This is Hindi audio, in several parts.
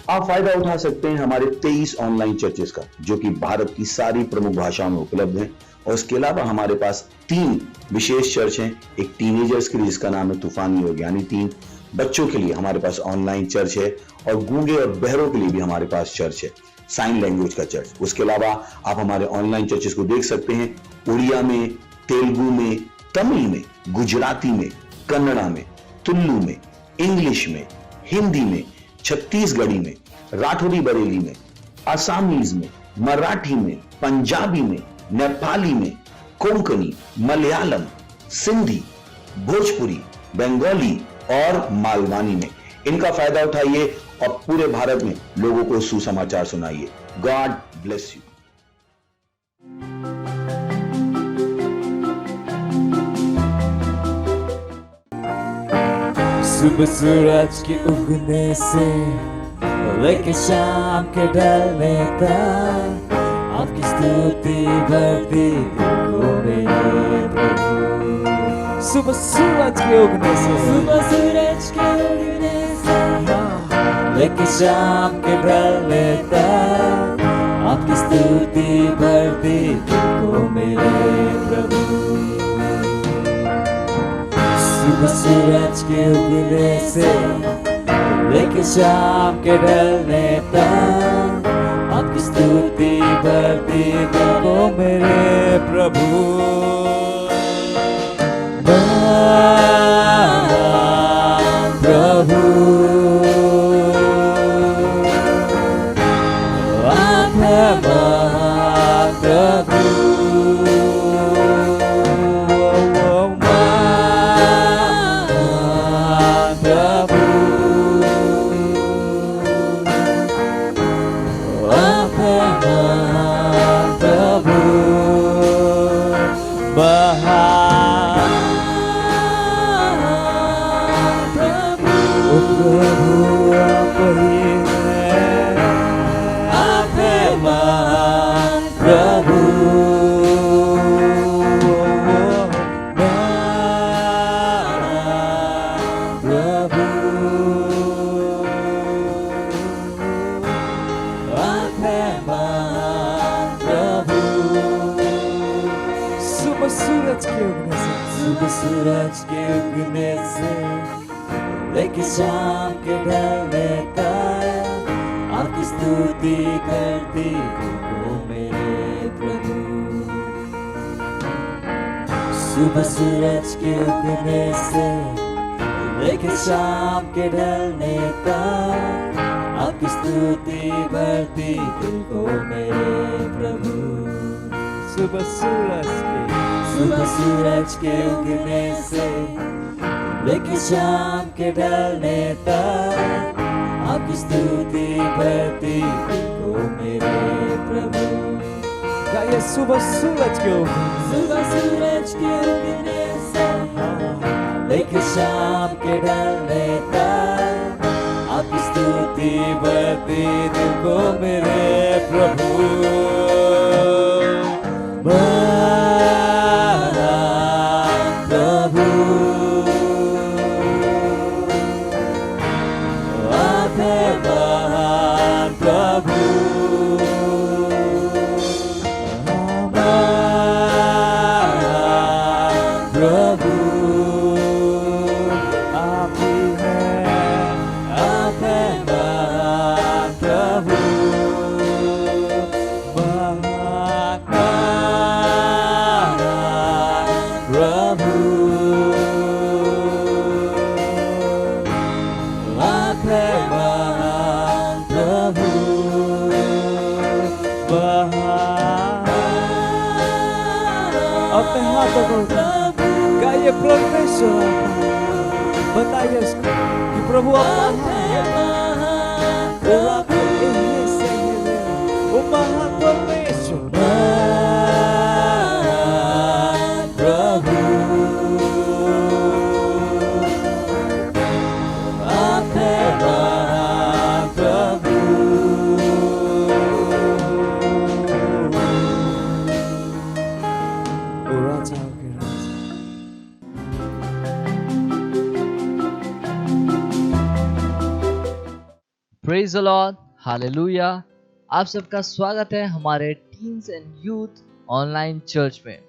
आप फायदा उठा सकते हैं हमारे 23 ऑनलाइन चर्चेस का, जो कि भारत की सारी प्रमुख भाषाओं में उपलब्ध हैं। और इसके अलावा हमारे पास 3 विशेष चर्च हैं। एक टीनेजर्स के लिए जिसका नाम है तूफानी योग यानी 3, बच्चों के लिए हमारे पास ऑनलाइन चर्च है, और गूंगे और बहरों के लिए भी हमारे पास चर्च है, साइन लैंग्वेज का चर्च। उसके अलावा आप हमारे ऑनलाइन चर्चेस को देख सकते हैं उड़िया में, तेलुगु में, तमिल में, गुजराती में, कन्नड़ा में, तुलु में, इंग्लिश में, हिंदी में, छत्तीसगढ़ी में, राठौरी बरेली में, असमीज में, मराठी में, पंजाबी में, नेपाली में, कोंकणी, मलयालम, सिंधी, भोजपुरी, बंगाली और मालवानी में। इनका फायदा उठाइए और पूरे भारत में लोगों को सुसमाचार सुनाइए। God bless you. सुबह सूरज के उगने से लेके शाम के ढलने तक आपकी स्तुति बढ़ती को मेरे प्रभु। सुबह सूरज के उगने से लेके शाम के ढलने तक आपकी स्तुति बढ़ती को मेरे प्रभु। सुबह सूरज के उगने से लेके शाम के ढलने तक आपकी स्तुति बढ़ती रहो मेरे प्रभु। प्रभु आप है प्रभु। सूरज के उगने से लेके शाम के ढलने तक आपकी स्तुति करती हो मेरे प्रभु। सुबह सूरज के उगने से लेके शाम के ढलने तक आपकी स्तुति बढ़ती हो मेरे प्रभु। सुबह सूरज के उगने से लेके शाम के ढलने तक आपकी स्तुति बढ़ती हो मेरे प्रभु। गाइए सुबह सूरज के उगने से लेके शाम के ढलने तक आपकी स्तुति बढ़ती हो मेरे प्रभु। गाइए परमेश्वर बताइए इसको कि प्रभु आप प्रेज द लॉर्ड, हालेलुया। आप सबका स्वागत है हमारे teens and youth online church में।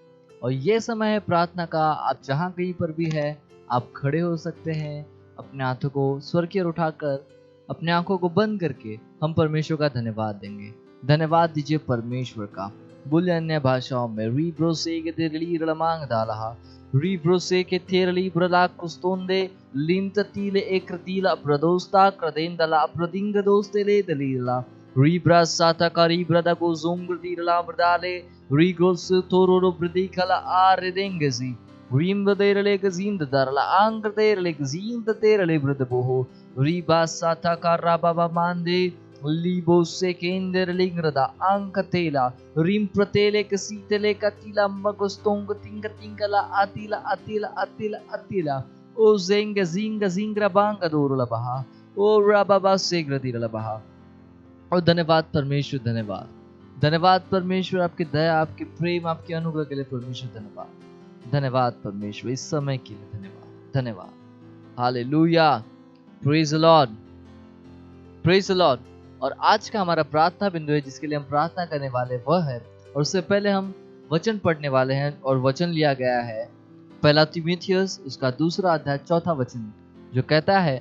और ये समय है प्रार्थना का। आप जहाँ कहीं पर भी है, आप खड़े हो सकते हैं। अपने हाथों को स्वर की ओर उठाकर, अपने आंखों को बंद करके हम परमेश्वर का धन्यवाद देंगे। धन्यवाद दीजिए परमेश्वर का। बोले अन्य भाषाओं में री ब्रोसे के तेरली रलमांग दाला री ब्रोसे के तेरली ब्रला कुस्तोंदे लिंत तीले एकतीला प्रदोस्ता क्रदेंदला प्रदिंग दोस्तेले दलीला री ब्रस साता करी ब्रदा को जोंग तीरला ब्रदाले री ग्रोस तोरो ब्रदी कला आरेदेंगसी रीम बदेरले गजींद दरला आंग तेरले गजींद तेरले ब्रद बोहो री बास साता का बाबा मांदे लिबो से केंद्र लिंगरदा अंक तेला रिम प्रतेले कसीतले कतिला मगस्तोंग तिंग तिंगला अतिला अतिला अतिला अतिला ओ जेंग जिंग जिंगरा बांग दोरला बहा ओ राबाबा सेग्रदिरला बहा। और धन्यवाद परमेश्वर, धन्यवाद परमेश्वर, आपकी दया, आपके प्रेम, आपके अनुग्रह के लिए परमेश्वर धन्यवाद। धन्यवाद परमेश्वर, इस समय के लिए धन्यवाद, धन्यवाद। Hallelujah, praise the Lord, praise the Lord. और आज का हमारा प्रार्थना बिंदु है जिसके लिए हम प्रार्थना करने वाले वह है, और उससे पहले हम वचन पढ़ने वाले हैं। और वचन लिया गया है पहला तीमुथियुस उसका 2 अध्याय 4 वचन, जो कहता है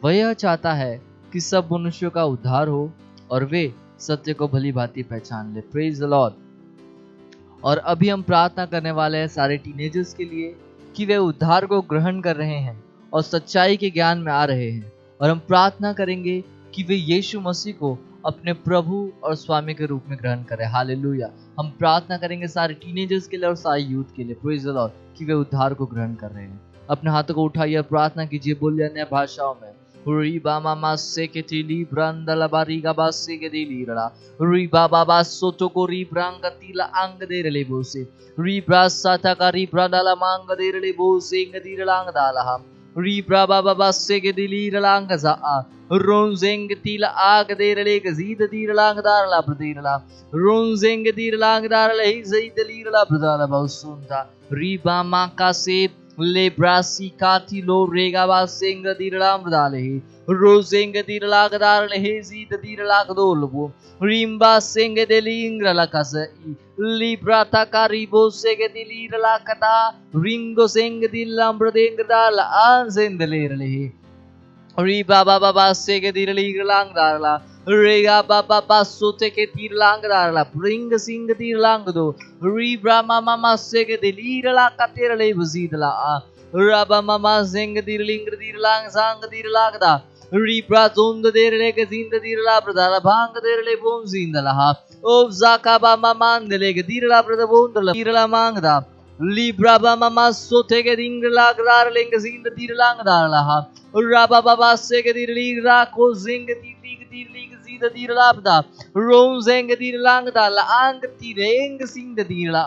वह यह चाहता है कि सब मनुष्यों का उद्धार हो और वे सत्य को भली भांति पहचान ले। Praise the Lord. और अभी हम प्रार्थना करने वाले हैं सारे टीनेजर्स के लिए कि वे उद्धार को ग्रहण कर रहे हैं और सच्चाई के ज्ञान में आ रहे हैं। और हम प्रार्थना करेंगे कि वे यीशु मसीह को अपने प्रभु और स्वामी के रूप में ग्रहण करें। हालेलुया। हम प्रार्थना करेंगे सारे टीनेजर्स के लिए और सारे यूथ के लिए, प्रेज द लॉर्ड, कि वे उद्धार को ग्रहण कर रहे हैं। अपने हाथों को उठाइए और प्रार्थना कीजिए। बोलिए अन्य भाषाओं में री बामा मासे के टीली ब्रंदला बारीगा बासे के दिली रला री बाबा बासो तो को री ब्रांग तीला अंग दे रले बोसे री ब्रासा था का री ब्राडाला मांग दे रले बोसे ngदी रलांग दाला री ब्राबा बाबा से के दिली रलांग जा रोंजेंग तीला आग दे रले गजीद दी रलांग दारला प्रदीरला रोंजेंग दी रलांग दारला ही सही दली रला प्रदाला बाउसुंता री बामा का से ले ब्रासी काथी लो रेगा बासेंग दी रलांग दाले रोजेंग दी रलांग दारले ही जीद दी रलांग दोलबो रीम्बा सेंग देलिंग रलाकस लिब्रा ताकारी बोसे के दिली रलाकता रिंगो सेंग दिलम ब्रदेंग दाल आंसेंग दलेरले री बाबा बाबा से के दिरली रलांग दारला रेगा बाबा बासो ते के तिरलांग दारला रिंग सिंग तिरलांग दो री ब्रामा मामा से के दिली रला कतेरले बजीदला राबा मामा सेंग दिरलिंग दिरलांग सांग दिरलांग दा री प्राजोंद देरले के जिंद दिरला प्रदाला भांग देरले बोम जिंदला ओ जाका बामा मांदले के दिरला प्रदबोंदला दिरला मांगदा लिब्रा बामा मासो ते के दिंगला गदार लेंग जिंद दिरलांग दारला राबा बाबा से के दिरली राको जिंग दिरली जीद दिरलापदा रोम जेंग दिरलांग दाला आंग तिरेंग सिंग दिरला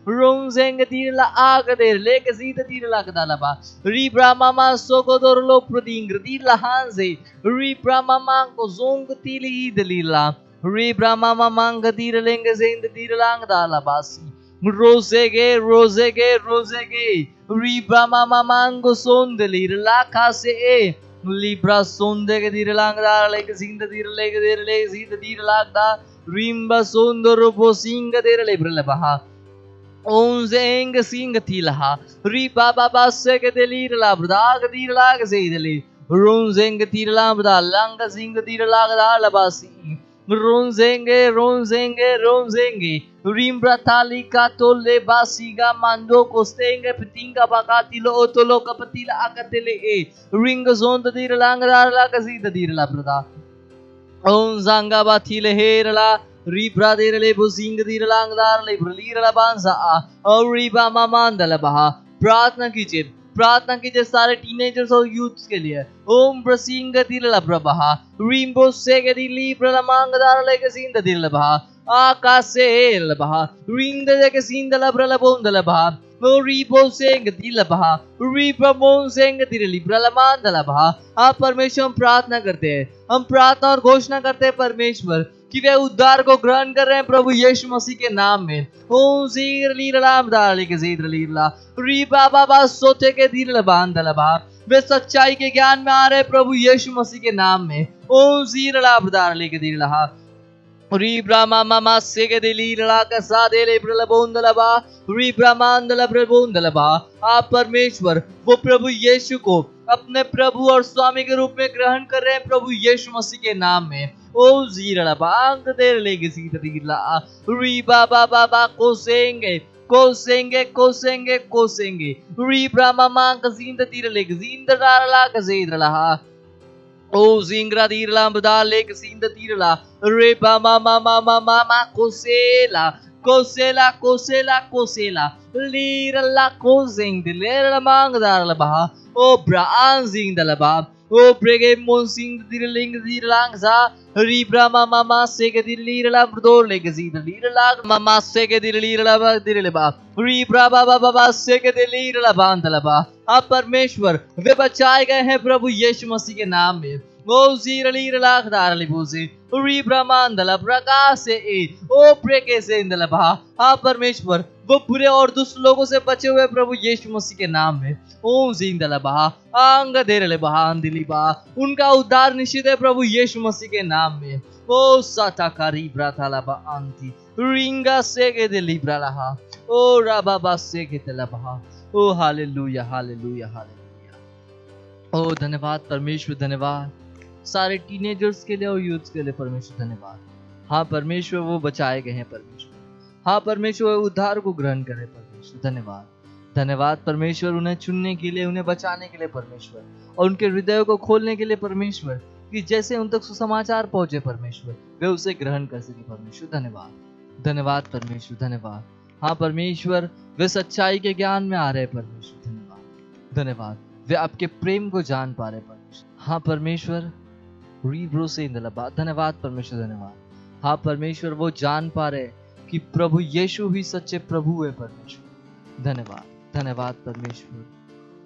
रोम जेंग दिरला आग देर ले के जीद दिरला गदाला बा री ब्रामा मा सोको दोरलो प्रदिंग दिरला हांजे री ब्रामा मा को जोंग तिली दलीला री ब्रामा मा मांग दिरलेंग जेंद दिरलांग दाला बासी रोजेगे रोजेगे रोजेगे री ब्रामा मा मांगो सोंदली लाखा से ए लिब्रा सोंदे के दिरलांग दार ले के जिंद दिरले के दिरले जिंद दिरलांग दा रिम्बा सोंदरो पो सिंग दिरले ब्रले बहा ओंजेंग सिंग तिलहा री बाबा बासे के दिरला ब्रदाग दिरलाग से दिली रोंजेंग तिरला ब्रदा लंग सिंग दिरलाग दा लबासी रोंजेंगे रोंजेंगे रोंजेंगे रिम्ब्रा ताली का तोले बासीगा मांडो कोस्टेंगे पिटिंगा बाकातिलो ओतोलो कपतिला आकतेले ए रिंग जोंद दिरलांग दारला कसी दिरला ब्रदा ओं जांगा बातिले हेरला रिब्रा दिरले बुसिंग दिरलांग दारले ब्रलीरला बांसा और रिबा मामांदला बहा। प्रार्थना कीजिए सारे टीनेजर्स और यूथ्स के लिए। ओम ब्रसिंग दिरला प्रभा रिम्बो से के दिली प्रलमांग दारले के सिंद दिरला बहा आकाशे लबहा रिंग दे के सिंद लब्रला बोंदला बहा रिबो सेंग दिल बहा रिबोन सेंग दिरली प्रलमान दला बहा। आप परमेश्वर हम प्रार्थना करते हैं, हम प्रार्थना और घोषणा करते हैं परमेश्वर कि वे उद्धार को ग्रहण कर रहे हैं प्रभु यीशु मसीह के नाम में। ओ जीर लीला दाली के जीर लीला री बाबा सोते के दीर बांधलबा, वे सच्चाई के ज्ञान में आ रहे प्रभु यीशु मसीह के नाम में। ओ जीर लाभदार के दीर लहा री ब्राह्मा मामा सेगे दे लीला का सादे ले प्रलबोंदलबा री ब्रह्मांडल प्रबोंदलबा। आप परमेश्वर वो प्रभु यीशु को अपने प्रभु और स्वामी के रूप में ग्रहण कर रहे हैं प्रभु यीशु मसीह के नाम में। ओ जीरा बांग देर लेगे सीतरीला री बाबा बाबा कोसेंगे कोसेंगे कोसेंगे कोसेंगे री ब्राह्मा मांग जींद तीर लेगे जींद डाला का जीरला ओ जिंगरा दीरला बदा लेके सींद तीरला रे बा मा मा मा मा मा मा कोसेला कोसेला कोसेला कोसेला लीरला कोजिंग दिलेरला मांगदारला बहा ओ ब्रान जिंग दलबा ओ ब्रेगे मोसिंग दिरलिंग दिरलांग सा री ब्रा मा मा मा सेगे दिरलीरला ब्रदोर लेके सी दिरलीरला मा सेगे दिरलीरला बा दिरलेबा री ब्रा बा बा बा सेगे दिरलीरला बांधलबा। आप परमेश्वर वे बचाए गए हैं प्रभु यीशु मसीह के नाम में। ओ जीरलीरला खदारलिबोसे री ब्रह्मांडला प्रकाश से ओ प्रेके से इंदलबा। आप परमेश्वर वो बुरे और दुष्ट लोगों से बचे हुए प्रभु यीशु मसीह के नाम में। ओम जिंदलबा आंग देरले बहान दिलीबा, उनका उद्धार निश्चित है प्रभु यीशु मसीह के नाम में। ओ साता कारी ब्राथालाबा अंति रिंगा सेगे दिलीब्रा लहा ओ राबाबा सेगे दिलबा। ओ हालेलुया हालेलुया हालेलुया। ओ धन्यवाद परमेश्वर, धन्यवाद सारे टीनेजर्स के लिए और यूथ के लिए परमेश्वर, धन्यवाद। हाँ परमेश्वर वो बचाए गए हैं परमेश्वर। हाँ परमेश्वर उद्धार को ग्रहण करे परमेश्वर, धन्यवाद धन्यवाद परमेश्वर उन्हें चुनने के लिए, उन्हें बचाने के लिए परमेश्वर, और उनके हृदय को खोलने के लिए परमेश्वर, कि जैसे उन तक सुसमाचार पहुंचे परमेश्वर वे उसे ग्रहण कर सके परमेश्वर। धन्यवाद धन्यवाद परमेश्वर, धन्यवाद। हाँ परमेश्वर वे सच्चाई के ज्ञान में आ रहे परमेश्वर, धन्यवाद धन्यवाद। वे आपके प्रेम को जान पा रहे परमेश्वर। हाँ परमेश्वर रीब्रो से इंदलबा, धन्यवाद परमेश्वर, धन्यवाद। हाँ परमेश्वर वो जान पा रहे कि प्रभु यीशु ही सच्चे प्रभु है परमेश्वर। धन्यवाद धन्यवाद परमेश्वर,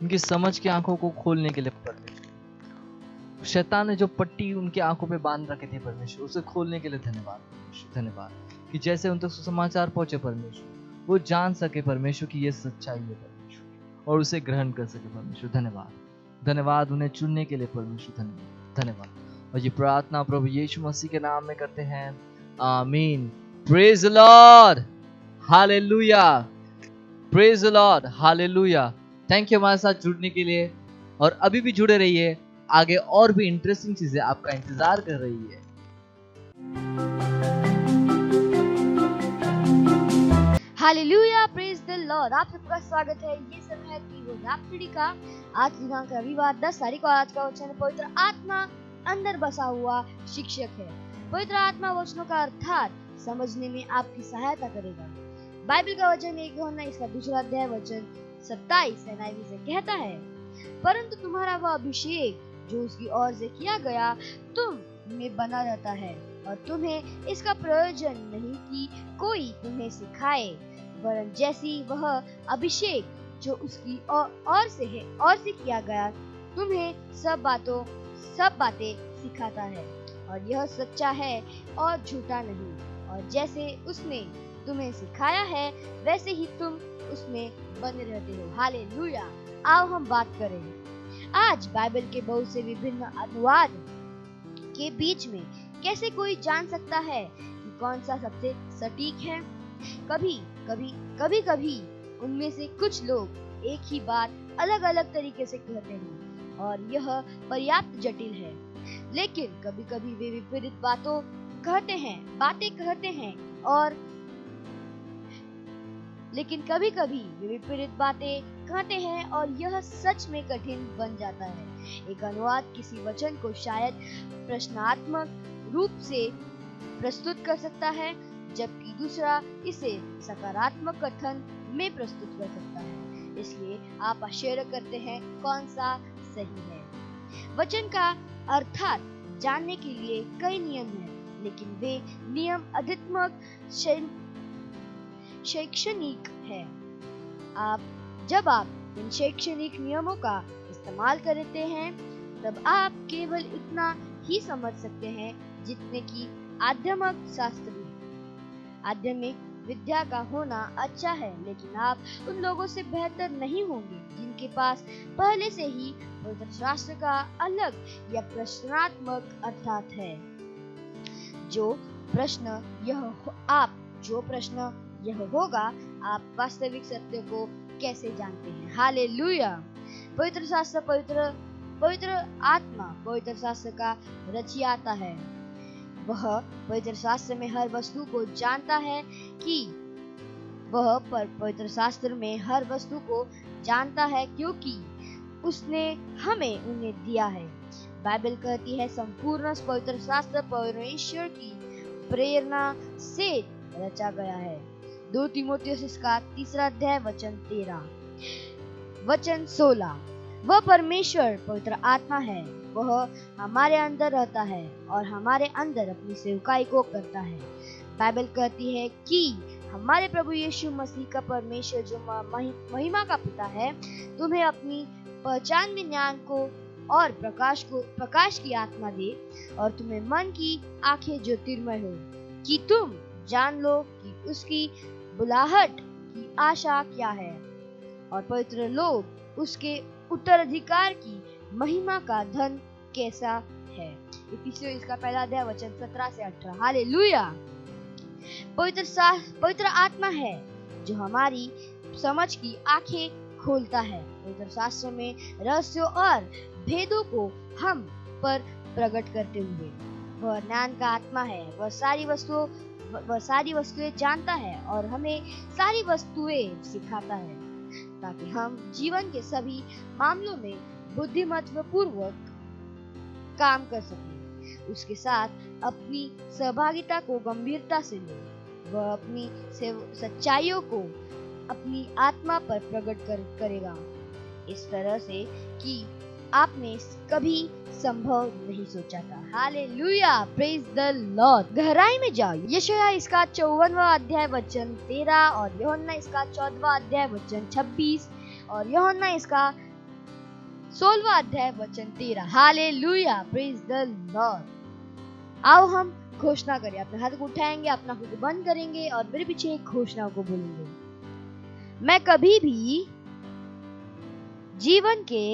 उनकी समझ की आंखों को खोलने के लिए परमेश्वर। शैतान ने जो पट्टी उनकी आंखों पे बांध रखी थी परमेश्वर, उसे खोलने के लिए धन्यवाद परमेश्वर, धन्यवाद। कि जैसे उन तक सुसमाचार पहुंचे परमेश्वर, वो जान सके परमेश्वर कि ये सच्चाई है परमेश्वर, और उसे ग्रहण कर सके परमेश्वर। धन्यवाद धन्यवाद उन्हें चुनने के लिए परमेश्वर, धन्यवाद धन्यवाद। और ये प्रार्थना प्रभु यीशु मसीह के नाम में करते हैं, आमीन। Praise the Lord, hallelujah, praise the Lord, hallelujah. Thank you हमारे साथ जुड़ने के लिए, और अभी भी जुड़े रहिए, आगे और भी इंटरेस्टिंग चीजें आपका इंतजार कर रही है। Hallelujah, praise the Lord. आप सबका स्वागत है। ये समय है टीवी रैप्सोडी का। आज दिनांक रविवार 10 तारीख को। आज का वचन पवित्र आत्मा अंदर बसा हुआ शिक्षक है। पवित्र आत्मा वचनों का अर्थात समझने में आपकी सहायता करेगा। बाइबल का वचन 1 यूहन्ना इसका 2 अध्याय वचन 27 NIV से कहता है, परंतु तुम्हारा वह अभिषेक जो उसकी ओर से किया गया तुम में बना रहता है, और तुम्हें इसका प्रयोजन नहीं कि कोई तुम्हें सिखाए, वरन जैसी वह अभिषेक जो उसकी ओर से किया गया तुम्हें सब बातें सिखाता है, और यह सच्चा है और झूठा नहीं। और जैसे उसने तुम्हें सिखाया है वैसे ही तुम उसमें बने रहते हो। हालेलुया। आओ हम बात करें आज बाइबल के बहुत से विभिन्न अनुवाद के बीच में कैसे कोई जान सकता है कि कौन सा सबसे सटीक है। कभी उनमें से कुछ लोग एक ही बात अलग अलग तरीके से कहते हैं, और यह पर्याप्त जटिल है। लेकिन कभी वे विपरीत बातें कहते हैं और यह सच में कठिन बन जाता है। एक अनुवाद किसी वचन को शायद प्रश्नात्मक रूप से प्रस्तुत कर सकता है, जबकि दूसरा इसे सकारात्मक कथन में प्रस्तुत कर सकता है। इसलिए आप आश्चर्य करते हैं कौन सा सही है। वचन का अर्थात जानने के लिए कई नियम हैं, लेकिन वे नियम अधिकात्मक शैक्षणिक है। जब आप इन शैक्षणिक नियमों का इस्तेमाल करते हैं तब आप केवल इतना ही समझ सकते हैं जितने की आध्यात्मिक शास्त्री। आध्यात्मिक विद्या का होना अच्छा है, लेकिन आप उन लोगों से बेहतर नहीं होंगे जिनके पास पहले से ही पवित्र शास्त्र का अलग या प्रश्नात्मक अर्थात है। जो प्रश्न यह होगा, आप वास्तविक सत्य को कैसे जानते हैं। हालेलुया। पवित्र शास्त्र पवित्र आत्मा पवित्र शास्त्र का रचयिता है। वह पवित्र शास्त्र में हर वस्तु को जानता है पवित्र शास्त्र में हर वस्तु को जानता है क्योंकि उसने हमें उन्हें दिया है। बाइबल कहती है संपूर्ण पवित्र शास्त्र परमेश्वर की प्रेरणा से रचा गया है। 2 तीमुथियुस इसका 3 अध्याय वचन 13 वचन 16। वह परमेश्वर पवित्र आत्मा है। वह हमारे अंदर रहता है और हमारे अंदर अपनी सेवकाई को करता है। बाइबल कहती है कि हमारे प्रभु यीशु मसीह का परमेश्वर जो महिमा का पिता है, तुम्हें अपनी पहचान में ज्ञान को और प्रकाश की आत्मा दे और तुम्हें मन की आंखें ज्योतिर्मय हो कि तुम जान लो कि उसकी बुलाहट की आशा क्या है और पवित्र लोग उसके उत्तराधिकार की महिमा का धन कैसा है। इफिसियों इसका 1 अध्याय वचन 17 से 18। हालेलुया। पवित्र आत्मा है जो हमारी समझ की आंखें खोलता है। पवित्र शास्त्र में रहस्यों और भेदों को हम पर प्रकट करते हुए। वह ज्ञान का आत्मा है। वह सारी वस्तुएं जानता है और हमें सारी वस्तुएं सिखाता है ताकि हम जीवन के सभी मामलों में बुद्धिमत्तापूर्वक काम कर सकें। उसके साथ अपनी सहभागिता को गंभीरता से ले। वह अपनी सच्चाइयों को अपनी आत्मा पर प्रकट करेगा इस तरह से कि आपने कभी संभव नहीं सोचा था। Hallelujah, praise the Lord. गहराई में जाओ। यशायाह इसका 54वां अध्याय वचन 13 और यूहन्ना इसका 14वां अध्याय वचन 26 और यूहन्ना इसका 16वां अध्याय वचन 13। Hallelujah, praise the Lord. आओ हम घोषणा करें। अपने हाथ को उठाएंगे, अपना को बंद करेंगे और मेरे पीछे एक घोषणा को बोलेंगे। मैं कभी भी जीवन के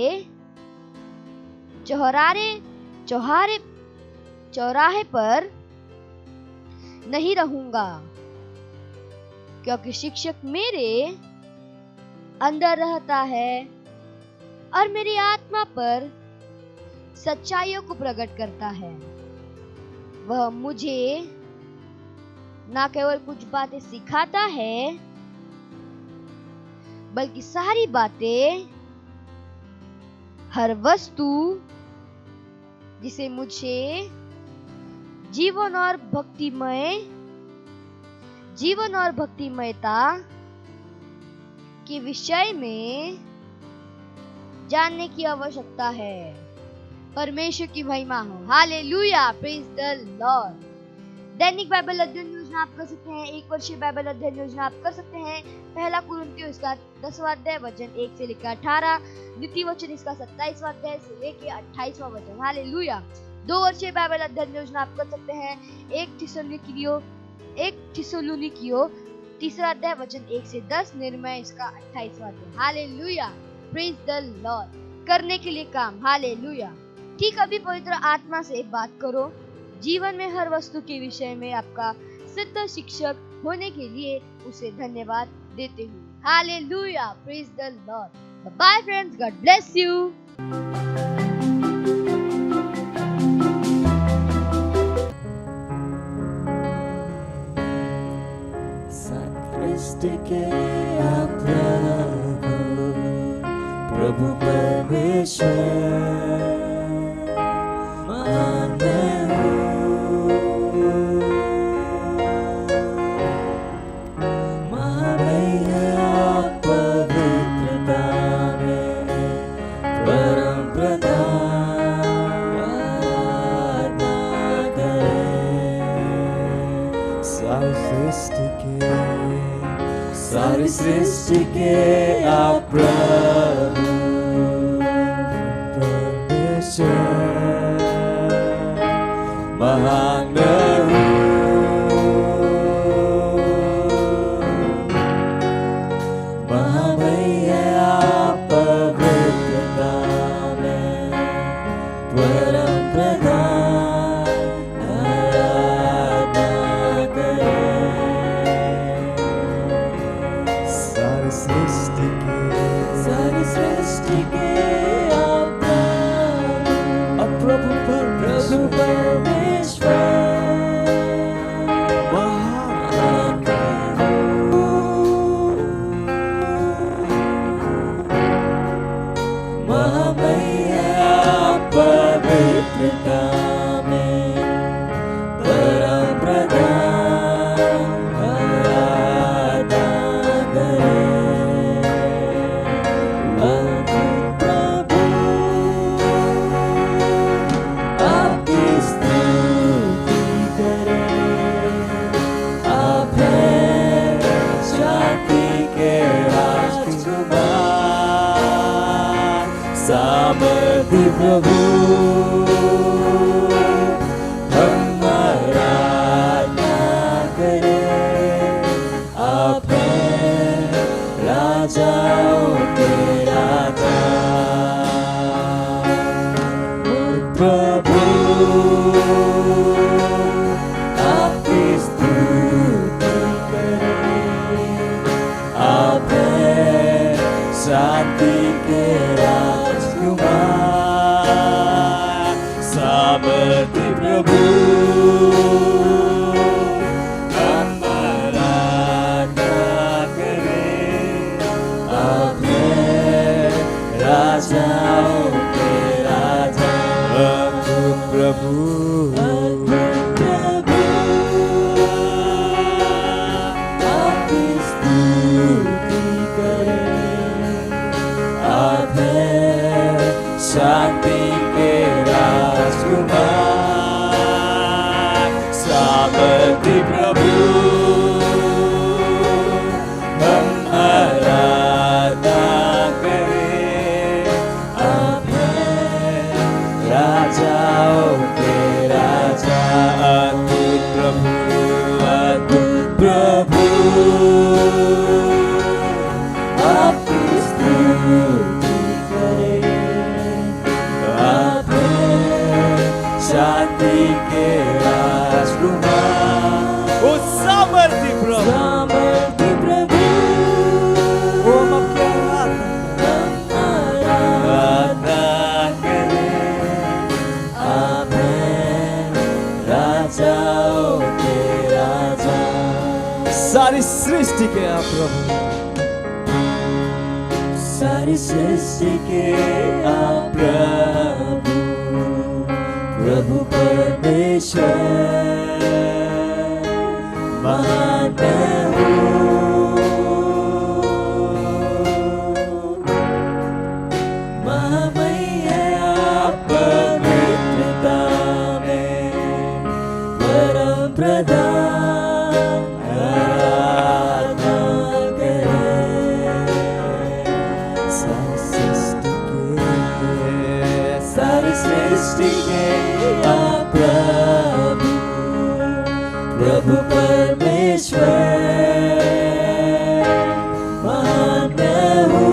चौराहे पर नहीं रहूंगा क्योंकि शिक्षक मेरे अंदर रहता है और मेरी आत्मा पर सच्चाइयों को प्रकट करता है। वह मुझे न केवल कुछ बातें सिखाता है बल्कि सारी बातें, हर वस्तु जिसे मुझे जीवन और भक्तिमयता के विषय में जानने की आवश्यकता है। परमेश्वर की महिमा हो। Hallelujah, praise the Lord. Dainik Bible अध्ययन योजना आप कर सकते हैं। 1 वर्षीय बाइबल अध्ययन योजना आप कर सकते हैं। 1 कुरिन्थियों इसका 10वां अध्याय वचन 1 से लेकर 18, द्वितीय वचन इसका 27वां अध्याय से लेकर 28वां वचन। हालेलुया। 2 वर्षीय बाइबल अध्ययन योजना आप कर सकते हैं। 1 थिस्सलुनीकियों 3 अध्याय वचन 1 से 10, निर्मय इसका 28वां अध्याय। Hallelujah, praise the Lord. करने के लिए काम। हालेलुया। ठीक अभी पवित्र आत्मा से बात करो। जीवन में हर वस्तु के विषय में आपका सिद्ध शिक्षक होने के लिए उसे धन्यवाद देते हुए। Hallelujah, praise the Lord. Bye friends, God bless you. प्रभु परमेश्वर सारी सृष्टि के आप प्रभु परमेश्वर महान परम प्रधान आराधना करें। सारी सृष्टि के आप प्रभु परमेश्वर पवित्रता में परम प्रधान आराधना करें। प्रभु आपकी स्तुति करें। आप हैं शांति के राजकुमार, सामर्थी प्रभु हम आराधना करें। आप हैं राजाओं के राजा। प्रभु आपकी स्तुति करें। आप हैं शांति के राजकुमार, सामर्थी प्रभु हम आराधना करें। आप हैं राजाओं के राजा। अद्भुत प्रभु आपकी स्तुति करें। आप हैं शांति के राजकुमार, सामर्थी प्रभु हम आराधना करें। आप हैं राजाओं के राजा। अद्भुत प्रभु आपकी स्तुति करें। आप हैं शांति के राजकुमार, ओ सामर्थी प्रभु ओ हम आपकी आराधना करें। आप हैं राजाओं के राजा। सारी सृष्टि के आप प्रभु, सारी सृष्टि के आप प्रभु, प्रभु परमेश्वर महान हो। महामय है आप पवित्रता में परम प्रधान आराधना करें। सारी सृष्टि के आप प्रभु, प्रभु परमेश्वर महान हो।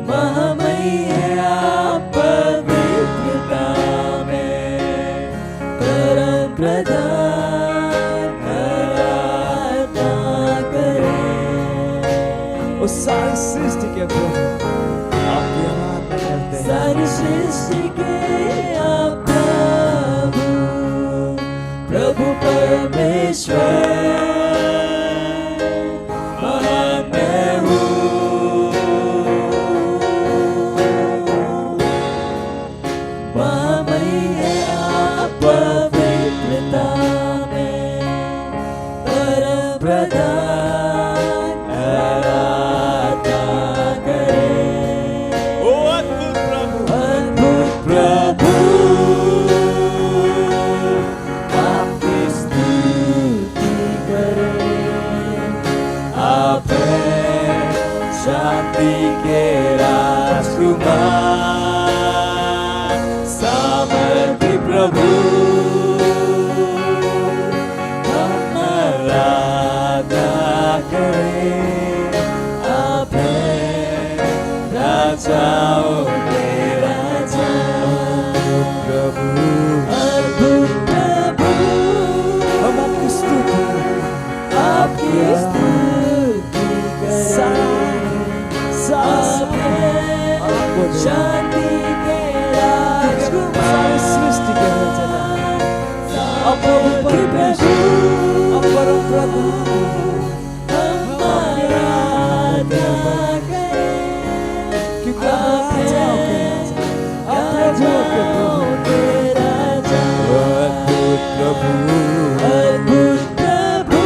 महामय है आप पवित्रता में परम प्रधान आराधना करें। ओ सारी सृष्टि के प्रभु आपकी आराधना करते हैं। सारी सृष्टि के आप प्रभु, प्रभु परमेश्वर महान हो। महामय है आप पवित्रता में परम प्रधान आराधना करें। ओ अद्भुत प्रभु आपकी स्तुति करें। आप हैं शांति के राजकुमार, सामर्थी प्रभु हम आराधना करें। आप हैं राजाओं के राजा प्रभु अद्भुत प्रभु हम आपकी स्तुति आपकी स्तुति शांति के राजकुमार सृष्टि के रचना अब प्रभु अब परम प्रभु हमारा क्योंकि आप राजाओं के राजा अद्भुत प्रभु अद्भुत प्रभु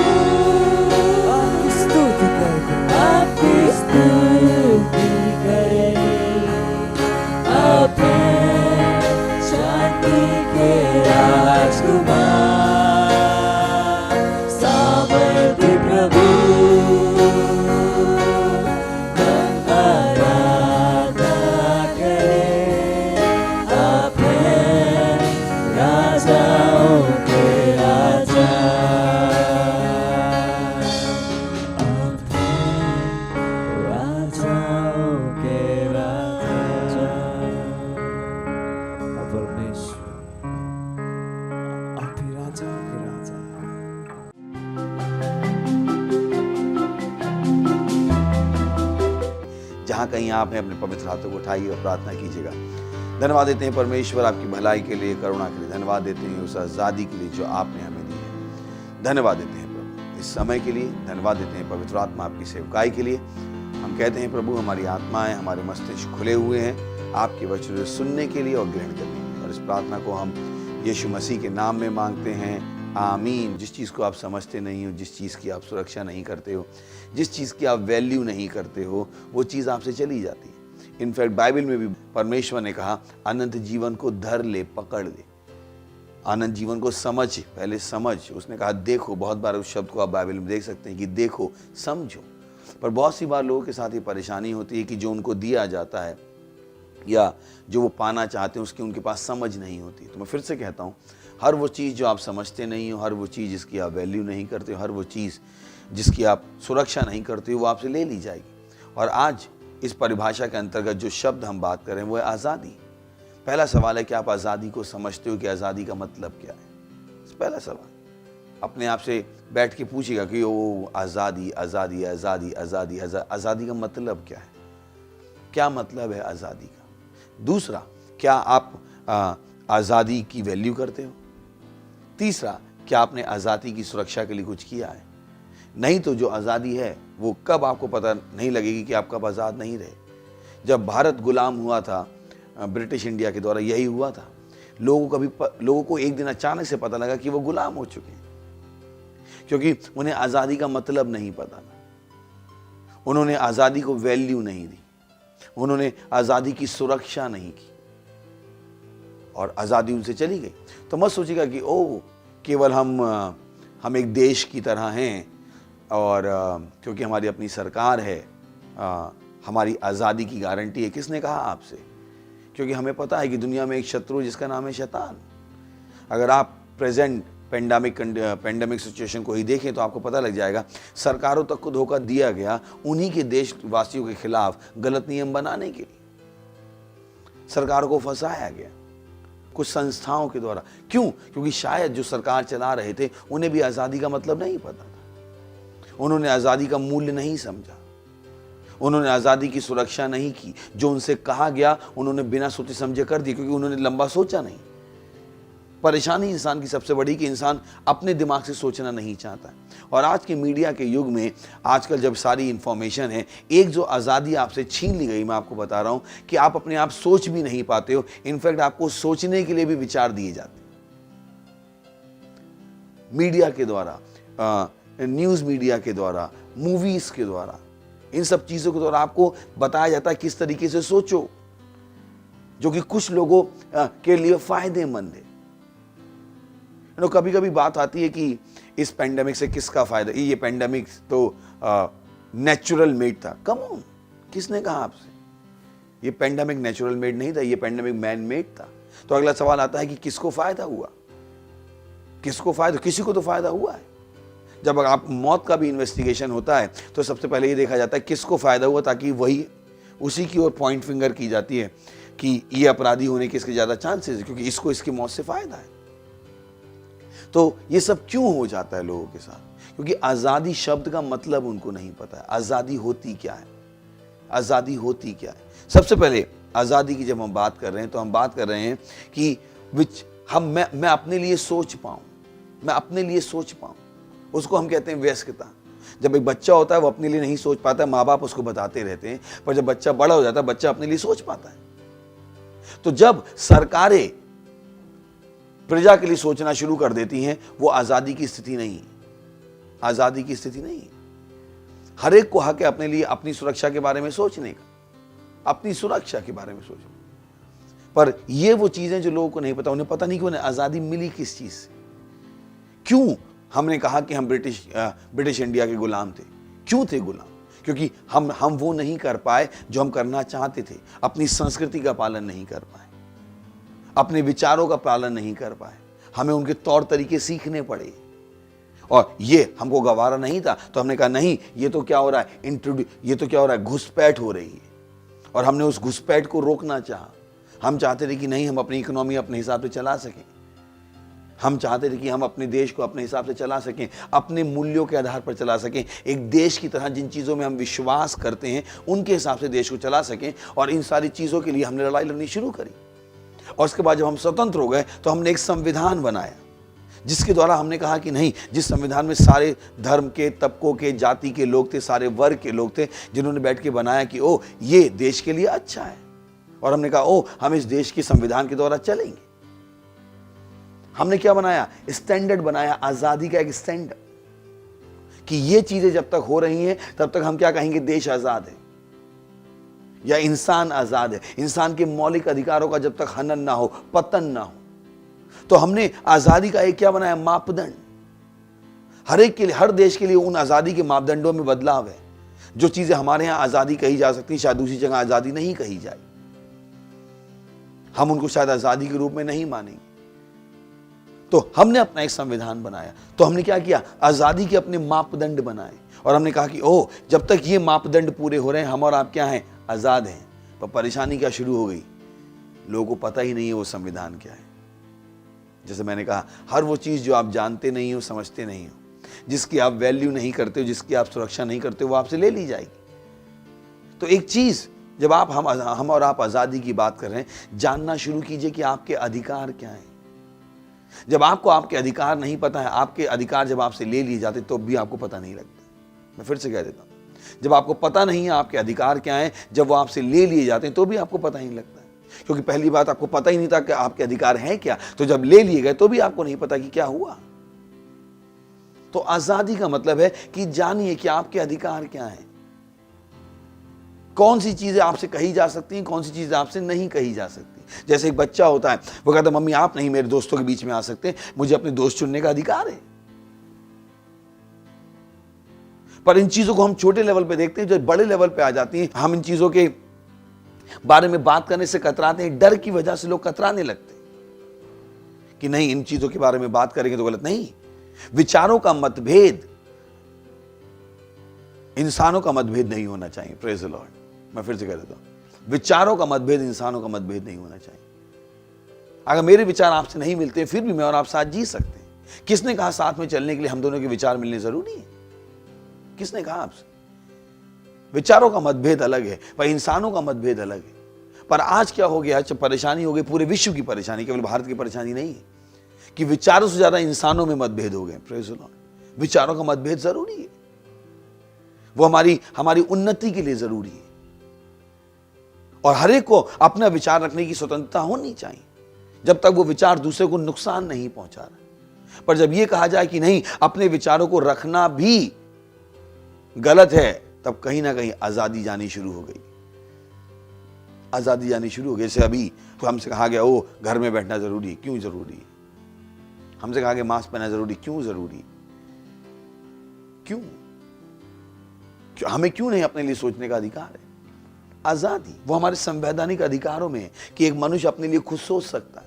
आपकी स्तुति करें आपकी स्तुति करें अपने शांति के राजकुमार सामर्थ्य प्रभु जहाँ कहीं आप हैं अपने पवित्र हाथों को उठाइए और प्रार्थना कीजिएगा। धन्यवाद देते हैं परमेश्वर आपकी भलाई के लिए, करुणा के लिए। धन्यवाद देते हैं उस आज़ादी के लिए जो आपने हमें दी है। धन्यवाद देते हैं प्रभु इस समय के लिए। धन्यवाद देते हैं पवित्र आत्मा आपकी सेवकाई के लिए। हम कहते हैं प्रभु हमारी आत्माएं, हमारे मस्तिष्क खुले हुए हैं आपके वचन सुनने के लिए और ग्रहण करने के लिए। और इस प्रार्थना को हम यीशु मसीह के नाम में मांगते हैं, आमीन। जिस चीज़ को आप समझते नहीं हो, जिस चीज़ की आप सुरक्षा नहीं करते हो, जिस चीज़ की आप वैल्यू नहीं करते हो, वो चीज़ आपसे चली जाती है। इनफैक्ट बाइबल में भी परमेश्वर ने कहा अनंत जीवन को धर ले, पकड़ ले। अनंत जीवन को समझ, पहले समझ। उसने कहा देखो, बहुत बार उस शब्द को आप बाइबल में देख सकते हैं कि देखो, समझो। पर बहुत सी बार लोगों के साथ ये परेशानी होती है कि जो उनको दिया जाता है या जो वो पाना चाहते हैं उसकी उनके पास समझ नहीं होती। तो मैं फिर से कहता हूँ, हर वो चीज़ जो आप समझते नहीं हो, हर वो चीज़ जिसकी आप वैल्यू नहीं करते हो, हर वो चीज़ जिसकी आप सुरक्षा नहीं करते हो, वो आपसे ले ली जाएगी। और आज इस परिभाषा के अंतर्गत जो शब्द हम बात कर रहे हैं वो है आज़ादी। पहला सवाल है कि आप आज़ादी को समझते हो कि आज़ादी का मतलब क्या है? पहला सवाल अपने आप से बैठ के पूछिएगा कि ओ आज़ादी आज़ादी आज़ादी आज़ादी आज़ादी का मतलब क्या है? क्या मतलब है आज़ादी का? दूसरा, क्या आप आज़ादी की वैल्यू करते हो? तीसरा, क्या आपने आज़ादी की सुरक्षा के लिए कुछ किया है? नहीं तो जो आज़ादी है वो कब आपको पता नहीं लगेगी कि आप कब आज़ाद नहीं रहे। जब भारत गुलाम हुआ था ब्रिटिश इंडिया के द्वारा, यही हुआ था। लोगों को एक दिन अचानक से पता लगा कि वो गुलाम हो चुके हैं, क्योंकि उन्हें आज़ादी का मतलब नहीं पता था। उन्होंने आज़ादी को वैल्यू नहीं दी, उन्होंने आज़ादी की सुरक्षा नहीं की और आज़ादी उनसे चली गई। तो मत सोचिएगा कि ओ केवल हम एक देश की तरह हैं और क्योंकि हमारी अपनी सरकार है हमारी आज़ादी की गारंटी है। किसने कहा आपसे? क्योंकि हमें पता है कि दुनिया में एक शत्रु जिसका नाम है शैतान। अगर आप प्रेजेंट पेंडेमिक सिचुएशन को ही देखें तो आपको पता लग जाएगा सरकारों तक को धोखा दिया गया उन्हीं के देशवासियों के खिलाफ गलत नियम बनाने के लिए। सरकारों को फंसाया गया कुछ संस्थाओं के द्वारा। क्यों? क्योंकि शायद जो सरकार चला रहे थे उन्हें भी आज़ादी का मतलब नहीं पता था। उन्होंने आज़ादी का मूल्य नहीं समझा, उन्होंने आज़ादी की सुरक्षा नहीं की। जो उनसे कहा गया उन्होंने बिना सोचे समझे कर दिया, क्योंकि उन्होंने लंबा सोचा नहीं। परेशानी इंसान की सबसे बड़ी कि इंसान अपने दिमाग से सोचना नहीं चाहता। और आज के मीडिया के युग में आजकल जब सारी इंफॉर्मेशन है, एक जो आज़ादी आपसे छीन ली गई, मैं आपको बता रहा हूं कि आप अपने आप सोच भी नहीं पाते हो। इनफैक्ट आपको सोचने के लिए भी विचार दिए जाते मीडिया के द्वारा, न्यूज़ मीडिया के द्वारा, मूवीज़ के द्वारा, इन सब चीज़ों के द्वारा आपको बताया जाता है किस तरीके से सोचो, जो कि कुछ लोगों के लिए फ़ायदेमंद है। कभी कभी बात आती है कि इस पेंडेमिक से किसका फायदा? ये पेंडेमिक तो नेचुरल मेड था। कम ऑन, किसने कहा आपसे? ये पेंडेमिक नेचुरल मेड नहीं था, ये पेंडेमिक मैन मेड था। तो अगला सवाल आता है कि किसको फायदा हुआ? किसको फायदा? किसी को तो फायदा हुआ है। जब आप मौत का भी इन्वेस्टिगेशन होता है तो सबसे पहले ये देखा जाता है किसको फायदा हुआ, ताकि उसी की ओर पॉइंट फिंगर की जाती है कि ये अपराधी होने के इसके ज़्यादा चांसेस है क्योंकि इसको इसकी मौत से फ़ायदा है। तो ये सब क्यों हो जाता है लोगों के साथ? क्योंकि आज़ादी शब्द का मतलब उनको नहीं पता है। आज़ादी होती क्या है? आज़ादी होती क्या है? सबसे पहले आज़ादी की जब हम बात कर रहे हैं तो हम बात कर रहे हैं कि मैं अपने लिए सोच पाऊँ, मैं अपने लिए सोच पाऊँ, उसको हम कहते हैं वयस्कता। जब एक बच्चा होता है वो अपने लिए नहीं सोच पाता है, माँ बाप उसको बताते रहते हैं, पर जब बच्चा बड़ा हो जाता है बच्चा अपने लिए सोच पाता है। तो जब सरकारें प्रजा के लिए सोचना शुरू कर देती हैं, वो आज़ादी की स्थिति नहीं, आज़ादी की स्थिति नहीं। हर एक को हक है अपने लिए अपनी सुरक्षा के बारे में सोचने का, अपनी सुरक्षा के बारे में सोचना। पर ये वो चीजें जो लोगों को नहीं पता, उन्हें पता नहीं कि उन्हें आज़ादी मिली किस चीज से। क्यों हमने कहा कि हम ब्रिटिश इंडिया के गुलाम थे? क्यों थे गुलाम? क्योंकि हम वो नहीं कर पाए जो हम करना चाहते थे। अपनी संस्कृति का पालन नहीं कर पाए, अपने विचारों का पालन नहीं कर पाए, हमें उनके तौर तरीके सीखने पड़े और ये हमको गवारा नहीं था। तो हमने कहा नहीं, ये तो क्या हो रहा है, ये तो क्या हो रहा है, घुसपैठ हो रही है। और हमने उस घुसपैठ को रोकना चाहा। हम चाहते थे कि नहीं, हम अपनी इकोनॉमी अपने हिसाब से चला सकें। हम चाहते थे कि हम अपने देश को अपने हिसाब से चला सकें, अपने मूल्यों के आधार पर चला सकें, एक देश की तरह जिन चीज़ों में हम विश्वास करते हैं उनके हिसाब से देश को चला सकें। और इन सारी चीज़ों के लिए हमने लड़ाई लड़नी शुरू करी। और उसके बाद जब हम स्वतंत्र हो गए तो हमने एक संविधान बनाया जिसके द्वारा हमने कहा कि नहीं, जिस संविधान में सारे धर्म के, तबकों के, जाति के लोग थे, सारे वर्ग के लोग थे, जिन्होंने बैठ के बनाया कि ओ ये देश के लिए अच्छा है। और हमने कहा ओ हम इस देश के संविधान के द्वारा चलेंगे। हमने क्या बनाया? स्टैंडर्ड बनाया, आज़ादी का एक स्टैंडर्ड कि ये चीजें जब तक हो रही हैं तब तक हम क्या कहेंगे, देश आज़ाद है या इंसान आज़ाद है। इंसान के मौलिक अधिकारों का जब तक हनन ना हो, पतन ना हो। तो हमने आज़ादी का एक क्या बनाया, मापदंड। हर एक के लिए, हर देश के लिए उन आज़ादी के मापदंडों में बदलाव है। जो चीज़ें हमारे यहाँ आज़ादी कही जा सकती शायद दूसरी जगह आज़ादी नहीं कही जाए। हम उनको शायद आज़ादी के रूप में नहीं मानेंगे। तो हमने अपना एक संविधान बनाया। तो हमने क्या किया, आज़ादी के अपने मापदंड बनाए। और हमने कहा कि ओह जब तक ये मापदंड पूरे हो रहे हैं हम और आप क्या हैं, आज़ाद हैं। पर परेशानी क्या शुरू हो गई, लोगों को पता ही नहीं है वो संविधान क्या है। जैसे मैंने कहा, हर वो चीज़ जो आप जानते नहीं हो, समझते नहीं हो, जिसकी आप वैल्यू नहीं करते हो, जिसकी आप सुरक्षा नहीं करते हो, वो आपसे ले ली जाएगी। तो एक चीज़ जब हम और आप आज़ादी की बात कर रहे हैं, जानना शुरू कीजिए कि आपके अधिकार क्या हैं। जब आपको आपके अधिकार नहीं पता है, आपके अधिकार जब आपसे ले लिए जाते तो भी आपको पता नहीं लगता। मैं फिर से कह देता हूँ, जब आपको पता नहीं है आपके अधिकार क्या हैं, जब वो आपसे ले लिए जाते हैं तो भी आपको पता नहीं लगता है। क्योंकि पहली बात आपको पता ही नहीं था कि आपके अधिकार हैं क्या, तो जब ले लिए गए तो भी आपको नहीं पता कि क्या हुआ। तो आज़ादी का मतलब है कि जानिए कि आपके अधिकार क्या हैं, कौन सी चीजें आपसे कही जा सकती हैं, कौन सी चीजें आपसे नहीं कही जा सकती। जैसे एक बच्चा होता है, वो कहता है मम्मी आप नहीं मेरे दोस्तों के बीच में आ सकते, मुझे अपने दोस्त चुनने का अधिकार है। पर इन चीजों को हम छोटे लेवल पे देखते हैं, जब बड़े लेवल पे आ जाती हैं हम इन चीजों के बारे में बात करने से कतराते हैं। डर की वजह से लोग कतराने लगते हैं कि नहीं इन चीजों के बारे में बात करेंगे तो गलत। नहीं, विचारों का मतभेद इंसानों का मतभेद नहीं होना चाहिए। Praise the Lord. मैं फिर से कह देता हूं, विचारों का मतभेद इंसानों का मतभेद नहीं होना चाहिए। अगर मेरे विचार आपसे नहीं मिलते फिर भी मैं और आप साथ जी सकते हैं। किसने कहा साथ में चलने के लिए हम दोनों के विचार मिलने जरूरी है? किसने कहा आपसे? विचारों का मतभेद अलग है, पर इंसानों का मतभेद अलग है। पर आज क्या हो गया, परेशानी हो गई, पूरे विश्व की परेशानी, केवल भारत की परेशानी नहीं है कि विचारों से ज्यादा इंसानों में मतभेद हो गए। Praise the Lord. विचारों का मतभेद जरूरी है, वो हमारी उन्नति के लिए जरूरी है। और हर एक को अपना विचार रखने की स्वतंत्रता होनी चाहिए, जब तक वो विचार दूसरे को नुकसान नहीं पहुंचा रहा। पर जब ये कहा जाए कि नहीं, अपने विचारों को रखना भी गलत है, तब कहीं ना कहीं आजादी जानी शुरू हो गई। आजादी जानी शुरू हो गई। जैसे अभी तो हमसे कहा गया ओ घर में बैठना जरूरी है। क्यों जरूरी है? हमसे कहा गया मास्क पहनना जरूरी। क्यों जरूरी? क्यों? हमें क्यों नहीं अपने लिए सोचने का अधिकार है? आजादी वो हमारे संवैधानिक अधिकारों में है कि एक मनुष्य अपने लिए खुद सोच सकता है।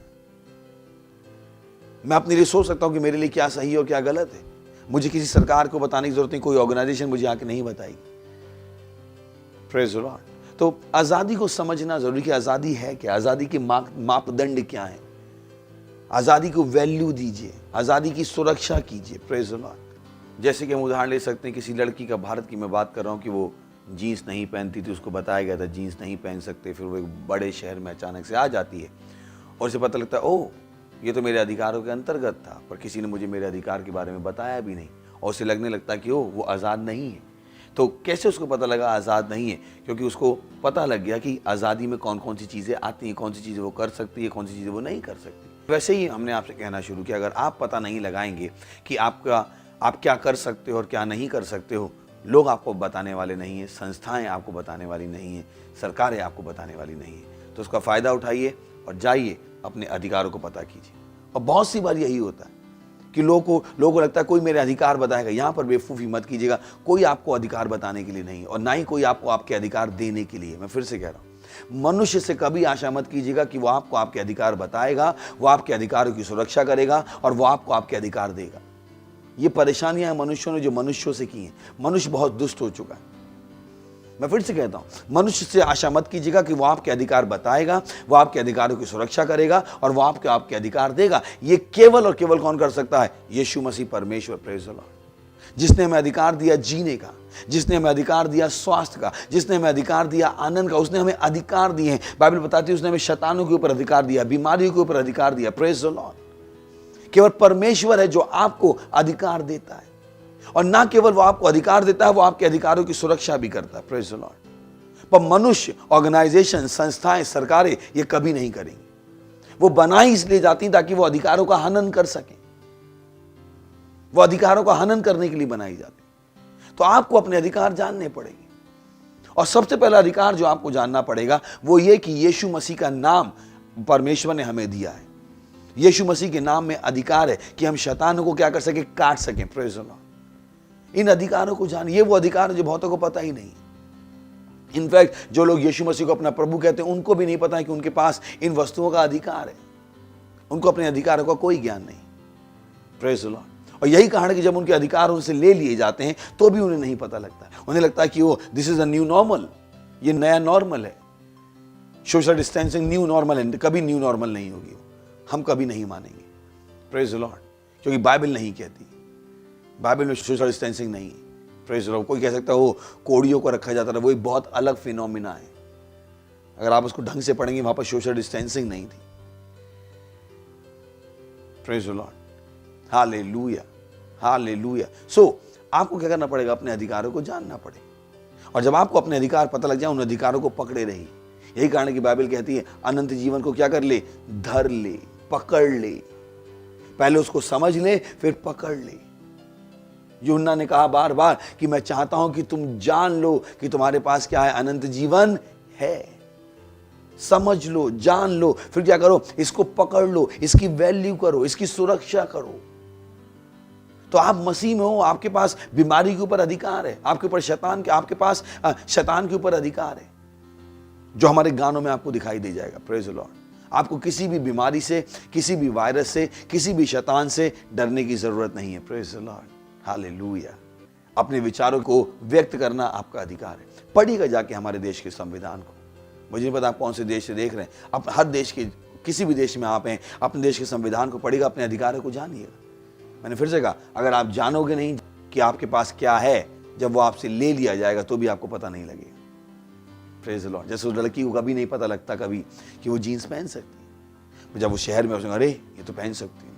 मैं अपने लिए सोच सकता हूं कि मेरे लिए क्या सही और क्या गलत है। मुझे किसी सरकार को बताने की जरूरत नहीं, कोई ऑर्गेनाइजेशन मुझे आके नहीं बताएगी। Praise the Lord. तो आजादी को समझना जरूरी कि आजादी है क्या, आजादी के मापदंड क्या है। आजादी को वैल्यू दीजिए, आजादी की सुरक्षा कीजिए। Praise the Lord. जैसे कि हम उदाहरण ले सकते हैं किसी लड़की का, भारत की मैं बात कर रहा हूँ, कि वो जीन्स नहीं पहनती थी, उसको बताया गया था जीन्स नहीं पहन सकते, फिर वो एक बड़े शहर में अचानक से आ जाती है और उसे पता लगता है ओह ये तो मेरे अधिकारों के अंतर्गत था, पर किसी ने मुझे मेरे अधिकार के बारे में बताया भी नहीं, और उसे लगने लगता है कि ओह वो आज़ाद नहीं है। तो कैसे उसको पता लगा आज़ाद नहीं है? क्योंकि उसको पता लग गया कि आज़ादी में कौन कौन सी चीज़ें आती हैं, कौन सी चीज़ें वो कर सकती है, कौन सी चीज़ें वो नहीं कर सकती। वैसे ही हमने आपसे कहना शुरू किया, अगर आप पता नहीं लगाएंगे कि आप क्या कर सकते हो और क्या नहीं कर सकते हो, लोग आपको बताने वाले नहीं हैं, संस्थाएं आपको बताने वाली नहीं हैं, सरकारें आपको बताने वाली नहीं हैं, तो उसका फ़ायदा उठाइए और जाइए अपने अधिकारों को पता कीजिए। और बहुत सी बार यही होता है कि लोगों को लगता है कोई मेरे अधिकार बताएगा। यहाँ पर बेवकूफ़ी मत कीजिएगा, कोई आपको अधिकार बताने के लिए नहीं, और ना ही कोई आपको आपके अधिकार देने के लिए। मैं फिर से कह रहा हूँ, मनुष्य से कभी आशा मत कीजिएगा कि वो आपको आपके अधिकार बताएगा, वो आपके अधिकारों की सुरक्षा करेगा और वो आपको आपके अधिकार देगा। ये परेशानियां मनुष्यों ने जो मनुष्यों से की हैं। मनुष्य बहुत दुष्ट हो चुका है। मैं फिर से कहता हूं, मनुष्य से आशा मत कीजिएगा कि वो आपके अधिकार बताएगा, वो आपके अधिकारों की सुरक्षा करेगा और वो आपके अधिकार देगा। ये केवल और केवल कौन कर सकता है? यीशु मसीह परमेश्वर। Praise the Lord. जिसने हमें अधिकार दिया जीने का, जिसने हमें अधिकार दिया स्वास्थ्य का, जिसने हमें अधिकार दिया आनंद का, उसने हमें अधिकार दिए हैं। बाइबल बताती है उसने हमें शैतानों के ऊपर अधिकार दिया, बीमारियों के ऊपर अधिकार दिया। Praise the Lord. केवल परमेश्वर है जो आपको अधिकार देता है, और ना केवल वो आपको अधिकार देता है, वो आपके अधिकारों की सुरक्षा भी करता है। Praise the Lord. पर मनुष्य, ऑर्गेनाइजेशन, संस्थाएं, सरकारें ये कभी नहीं करेंगी। वो बनाई इसलिए जाती ताकि वो अधिकारों का हनन कर सके, वो अधिकारों का हनन करने के लिए बनाई जाती। तो आपको अपने अधिकार जानने पड़ेंगे, और सबसे पहला अधिकार जो आपको जानना पड़ेगा वो ये कि यीशु मसीह का नाम परमेश्वर ने हमें दिया है। यीशु मसीह के नाम में अधिकार है कि हम शैतानों को क्या कर सके? काट सकें। Praise the Lord. इन अधिकारों को जानिए। ये वो अधिकार जो बहुतों को पता ही नहीं। इनफैक्ट जो लोग यीशु मसीह को अपना प्रभु कहते हैं उनको भी नहीं पता है कि उनके पास इन वस्तुओं का अधिकार है। उनको अपने अधिकारों का कोई ज्ञान नहीं। Praise the Lord. और यही कारण है कि जब उनके अधिकार उनसे ले लिए जाते हैं तो भी उन्हें नहीं पता लगता। उन्हें लगता है कि वो this is a new normal, ये नया नॉर्मल है। सोशल डिस्टेंसिंग न्यू नॉर्मल है। कभी न्यू नॉर्मल नहीं होगी, हम कभी नहीं मानेंगे। Praise the Lord. क्योंकि बाइबल नहीं कहती, बाइबल में सोशल डिस्टेंसिंग नहीं है। Praise the Lord. कोई कह सकता है वो कोड़ियों को रखा जाता था, वो एक बहुत अलग फिनोमिना है। अगर आप उसको ढंग से पढ़ेंगे वहां पर सोशल डिस्टेंसिंग नहीं थी। Praise the Lord. Hallelujah, hallelujah. So आपको क्या करना पड़ेगा? अपने अधिकारों को जानना पड़ेगा, और जब आपको अपने अधिकार पता लग जाए उन अधिकारों को पकड़े रहिए। यही कारण है कि बाइबल कहती है अनंत जीवन को क्या कर ले? धर ले, पकड़ ले। पहले उसको समझ ले, फिर पकड़ ले। यूहन्ना ने कहा बार बार कि मैं चाहता हूं कि तुम जान लो कि तुम्हारे पास क्या है? अनंत जीवन है। समझ लो, जान लो, फिर क्या करो? इसको पकड़ लो, इसकी वैल्यू करो, इसकी सुरक्षा करो। तो आप मसीह में हो, आपके पास बीमारी के ऊपर अधिकार है, आपके पास शैतान के ऊपर अधिकार है, जो हमारे गानों में आपको दिखाई दे जाएगा। Praise the Lord. आपको किसी भी बीमारी से, किसी भी वायरस से, किसी भी शैतान से डरने की जरूरत नहीं है। Praise the Lord. हालेलुया। अपने विचारों को व्यक्त करना आपका अधिकार है। पढ़िएगा जाके हमारे देश के संविधान को। मुझे नहीं पता आप कौन से देश से देख रहे हैं, आप हर देश के, किसी भी देश में आप हैं, अपने देश के संविधान को पढ़िएगा, अपने अधिकारों को जानिएगा। मैंने फिर से कहा, अगर आप जानोगे नहीं कि आपके पास क्या है, जब वो आपसे ले लिया जाएगा तो भी आपको पता नहीं लगेगा। Praise the Lord. जैसे उस लड़की को कभी नहीं पता लगता कभी कि वो जीन्स पहन सकती है। जब वो शहर में, उसने अरे ये तो पहन सकती है,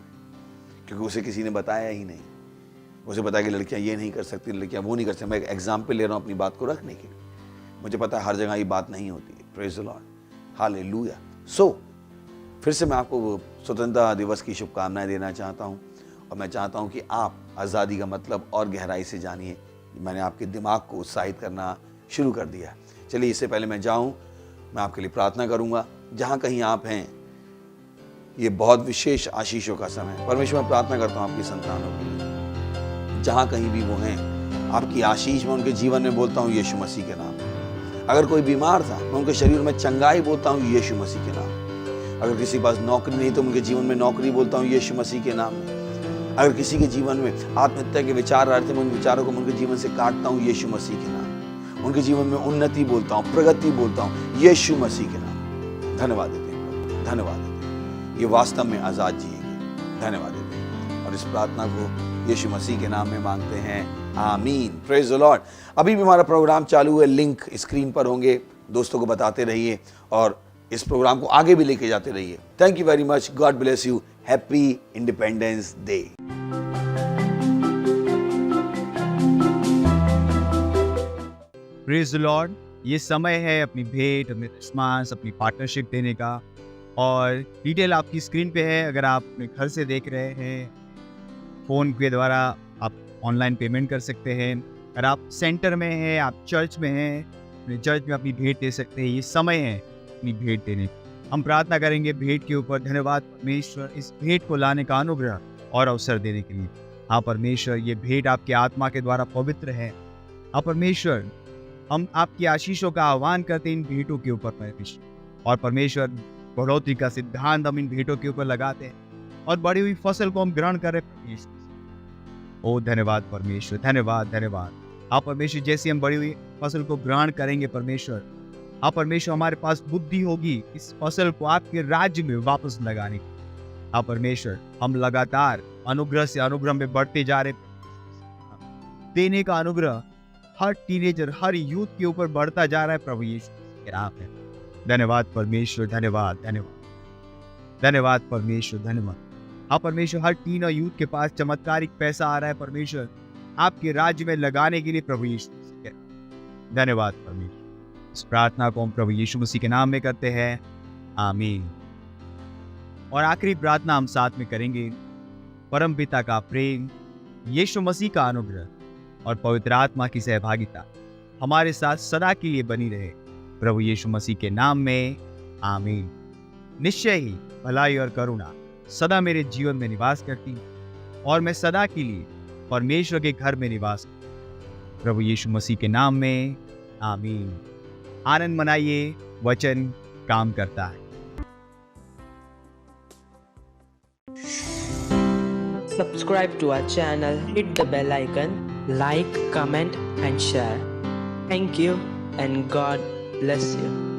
क्योंकि उसे किसी ने बताया ही नहीं। उसे बताया कि लड़कियां ये नहीं कर सकती, लड़कियां वो नहीं कर सकती। मैं एक एग्जाम्पल ले रहा हूँ अपनी बात को रखने के लिए। मुझे पता है हर जगह ये बात नहीं होती है। Praise the Lord. हालेलुया। सो फिर से मैं आपको स्वतंत्रता दिवस की शुभकामनाएं देना चाहता हूँ, और मैं चाहता हूँ कि आप आज़ादी का मतलब और गहराई से जानिए। मैंने आपके दिमाग को उत्साहित करना शुरू कर दिया है। चलिए, इससे पहले मैं जाऊँ, मैं आपके लिए प्रार्थना करूँगा। जहाँ कहीं आप हैं, ये बहुत विशेष आशीषों का समय। परमेश्वर, मैं प्रार्थना करता हूँ आपकी संतानों के लिए, जहाँ कहीं भी वो हैं, आपकी आशीष मैं उनके जीवन में बोलता हूँ यीशु मसीह के नाम। अगर कोई बीमार था, मैं उनके शरीर में चंगाई बोलता हूँ यीशु मसीह के नाम। अगर किसी के पास नौकरी नहीं तो उनके जीवन में नौकरी बोलता हूँ यीशु मसीह के नाम। अगर किसी के जीवन में आत्महत्या के विचार आ रहे थे, मैं उन विचारों को उनके जीवन से काटता हूँ यीशु मसीह के नाम। उनके जीवन में उन्नति बोलता हूँ, प्रगति बोलता हूँ, यीशु मसीह के नाम। धन्यवाद देते हैं प्रभु, धन्यवाद देते हैं। ये वास्तव में आजाद जिएंगे। धन्यवाद देते हैं और इस प्रार्थना को यीशु मसीह के नाम में मांगते हैं, आमीन। Praise the Lord. अभी भी हमारा प्रोग्राम चालू है, लिंक स्क्रीन पर होंगे, दोस्तों को बताते रहिए और इस प्रोग्राम को आगे भी लेके जाते रहिए। Thank you very much, God bless you, happy independence day. Praise the Lord. ये समय है अपनी भेंट, अपने रिस्पॉन्स, अपनी पार्टनरशिप देने का, और डिटेल आपकी स्क्रीन पे है। अगर आप अपने घर से देख रहे हैं, फ़ोन के द्वारा आप ऑनलाइन पेमेंट कर सकते हैं। अगर आप सेंटर में हैं, आप चर्च में हैं, अपने चर्च में अपनी भेंट दे सकते हैं। ये समय है अपनी भेंट देने का। हम प्रार्थना करेंगे भेंट के ऊपर। धन्यवाद परमेश्वर, इस भेंट को लाने का अनुग्रह और अवसर देने के लिए। हाँ परमेश्वर, ये भेंट आपके आत्मा के द्वारा पवित्र है। हाँ परमेश्वर, हम आपकी आशीषों का आह्वान करते हैं इन भेंटों के ऊपर परमेश्वर। और परमेश्वर, बढ़ोतरी का सिद्धांत हम इन भेंटों के ऊपर लगाते हैं और बड़ी हुई फसल को हम ग्रहण करें परमेश्वर। ओ धन्यवाद परमेश्वर, धन्यवाद धन्यवाद। आप परमेश्वर, जैसे हम बड़ी हुई फसल को ग्रहण करेंगे परमेश्वर, आप परमेश्वर, हमारे पास बुद्धि होगी इस फसल को आपके राज्य में वापस लगाने की। आप परमेश्वर, हम लगातार अनुग्रह से अनुग्रह में बढ़ते जा रहे, देने का अनुग्रह हर टीनेजर, हर यूथ के ऊपर बढ़ता जा रहा है प्रभु यीशु के नाम में। धन्यवाद परमेश्वर, धन्यवाद धन्यवाद धन्यवाद परमेश्वर, धन्यवाद। हाँ परमेश्वर, हर टीन और यूथ के पास चमत्कारिक पैसा आ रहा है परमेश्वर, आपके राज्य में लगाने के लिए प्रभु यीशु मसीह के। धन्यवाद परमेश्वर। इस प्रार्थना को हम प्रभु यीशु मसीह के नाम में करते हैं, आमीन। और आखिरी प्रार्थना हम साथ में करेंगे। परम पिता का प्रेम, यीशु मसीह का अनुग्रह और पवित्र आत्मा की सहभागिता हमारे साथ सदा के लिए बनी रहे प्रभु यीशु मसीह के नाम में, आमीन। निश्चय ही भलाई और करुणा सदा मेरे जीवन में निवास करती और मैं सदा के लिए परमेश्वर के घर में निवास करती, प्रभु यीशु मसीह के नाम में, आमीन। आनंद मनाइए, वचन काम करता है। Subscribe to our channel, hit the bell icon, like, comment and share. Thank you and God bless you.